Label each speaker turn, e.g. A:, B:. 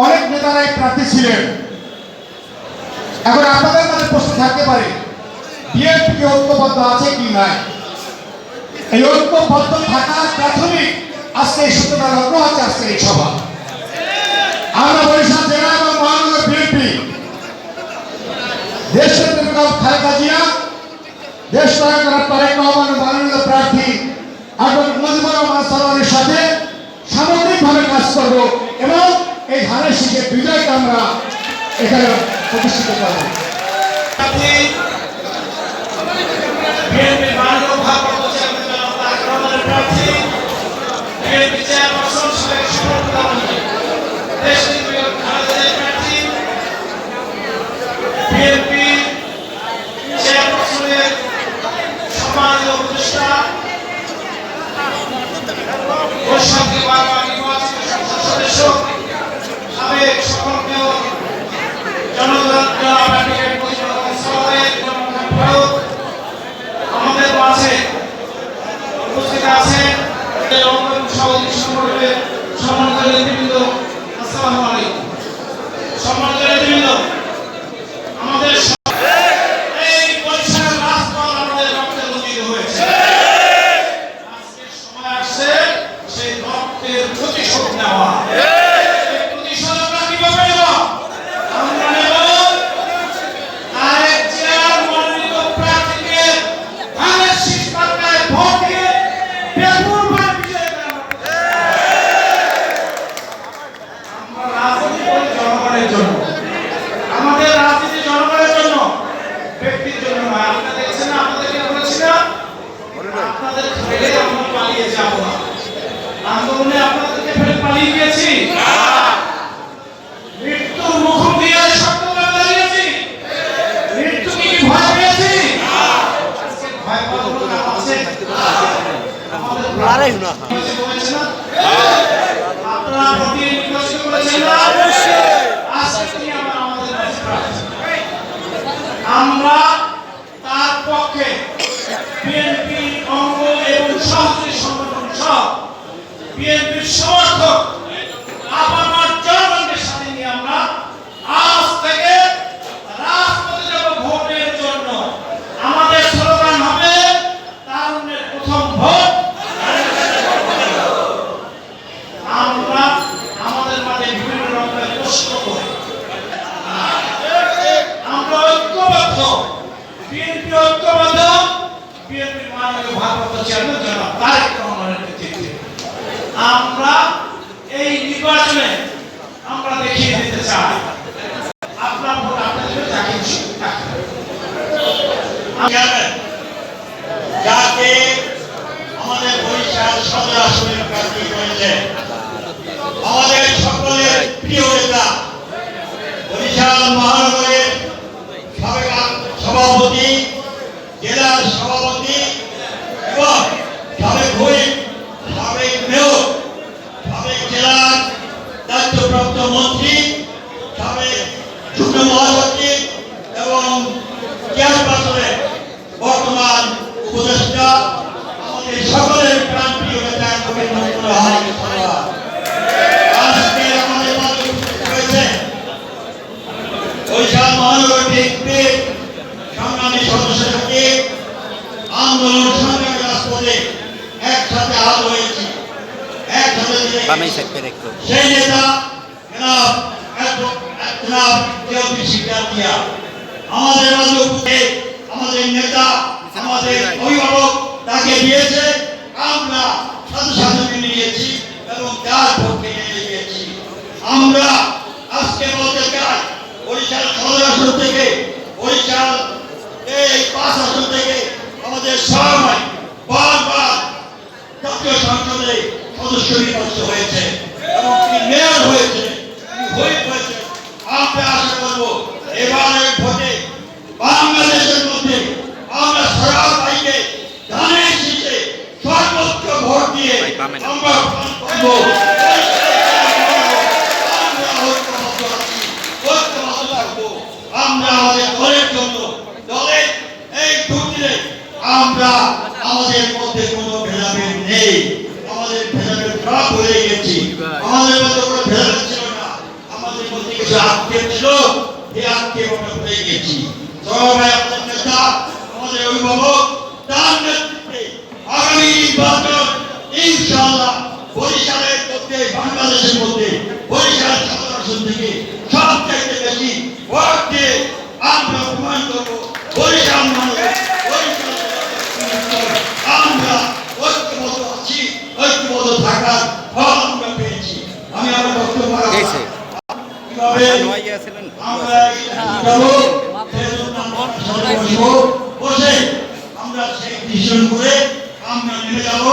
A: অনেক নেতারাই প্রার্থী ছিলেন। এখন আপনাদের মাঝে প্রশ্ন থাকতে পারে, বিএনপি কি ঐক্যবদ্ধ আছে কি নাই? এই ঐক্যবদ্ধ থাকার প্রাথমিক আজকে এই সূত্রটা লগ্ন হচ্ছে আজকে এই সভা। আমরা বরিশাল জেলা এবং মহানগর বিএনপি দেশের বেগম খালেদা জিয়া, দেশ নায়ক তারেক রহমান মনোনীত প্রার্থী আব্দুল মুজিবুর রহমান সারোয়ারের সাথে সামগ্রিকভাবে কাজ করব এবং এই ধানের শীষের বিজয়কে আমরা এখানে প্রতিষ্ঠিত করব।
B: আমাদের মাঝে উপস্থিত আছেন সম্মানিত নেতৃবৃন্দ, আসসালামু আলাইকুম। সম্মানিত নেতৃবৃন্দ, আমাদের এই বরিশাল রাজপথ আমাদের রক্তে রঞ্জিত হয়েছে। আজকের সময় আসছে সেই রক্তের প্রতিশোধ নেওয়া। আমাদের রাজনীতি জনগণের জন্য, ব্যক্তির জন্য নয়। আপনারা দেখছেন না, আপনাদেরকে বলেছি না, আপনাদের ফেলে আমরা পালিয়ে যাব না। আন্দোলনে আপনাদেরকে ফেলে পালিয়ে গিয়েছি, মৃত্যুর মুখোমুখি শক্ত করে দাঁড়িয়েছি। মৃত্যুকে কি ভয় পেয়েছি? আজকে ভয় পাওয়ার কোনো কারণ আছে? আমাদের লড়াই না হয়েছে না, আপনারা প্রতি নির্বাচিত করেছেন না, আমরা তার পক্ষে বিএনপি অঙ্গ এবং সহযোগী সংগঠন সহ বিএনপির সমর্থক আপামর জনগণকে সাথে নিয়ে আমরা আজ থেকে রাজপথে যাব ভোটের জন্য। আমাদের স্লোগান হবে তারুণ্যের প্রথম ভোট। আমরা আমাদের মাঝে বিভিন্ন রকমের প্রশ্ন করি, আমরা ঐক্যবদ্ধ, বিএনপি ঐক্যবদ্ধ, বিএনপির মাননীয় ভারপ্রাপ্ত চেয়ারম্যান জনাব তারেক রহমানের নেতৃত্বে আমরা এই নির্বাচনে আমরা দেখিয়ে দিতে চাই আপনার ভোট আপনাদের যাকে
C: যাকে আমাদের বরিশাল সদর আসনের প্রার্থী করেছে আমাদের সকলের প্রিয় নেতা, বরিশাল মহানগরের সাবেক সভাপতি, জেলার সভাপতি এবং সাবেক হুইপ, সাবেক মেয়র, সাবেক জেলার দায়িত্বপ্রাপ্ত মন্ত্রী, সাবেক যুগ্ম মহাসচিব এবং চেয়ারপারসনের বর্তমান উপদেষ্টা, আমাদের সকলের প্রাণপ্রিয় নেতা কবির মন্ত্রী আজকে আমাদের মাঝে উপস্থিত হয়েছে বরিশাল মহানগর বিএনপির সংগ্রামী সদস্য থেকে আন্দোলন সংগ্রামী রাজপথে একসাথে হাত হয়েছি, একসাথে সেই নেতা আমাদের মাঝে উপস্থিত, আমাদের নেতা, আমাদের অভিভাবক তাকে দিয়েছে, আমরা সাথে সাথে মেনে নিয়েছি এবং তার পক্ষে মেনে নিয়েছি। আমরা আজকে বলতে চাই বরিশাল সদর আসন থেকে, বরিশাল এই 5 আসন থেকে আমাদের সবাই বারবার জাতীয় সংসদে সদস্য নির্বাচিত হয়েছে এবং তিনি মেয়র হয়েছে, হুইপ হয়েছে। আমরা আশা করব এবারের ভোটে বাংলাদেশের মধ্যে আমরা সারা ভাইকে ধানের শীষে সর্বোচ্চ ভোট দিয়ে আমরা আমরা আমাদের দলের জন্য, দলের এই দুর্নীতি আমরা আমাদের মধ্যে কোনো ভেদাভেদ নেই, আমাদের ভেদাভেদ সব ভুলে গেছি, আমাদের মধ্যে কোনো ভেদাভেদ ছিল পেয়েছি। সবাই আপনাদের নেতা, আমাদের অভিভাবক, তার নেতৃত্বে আগামী নির্বাচন ইনশাআল্লাহ বরিশালের মধ্যে, বাংলাদেশের মধ্যে বরিশাল সদর আসন থেকে সবচাইতে বেশি ভোট দিয়ে আমরা প্রমাণ করবো বরিশাল মানুষ, আমরা ঐক্যবদ্ধ আছি, ঐক্যবদ্ধ থাকার ফল আমরা পেয়েছি। আমি আমার বক্তব্য কিভাবে আমরা বসে আমরা সেই ডিসিশন করে আমরা নেমে যাবো।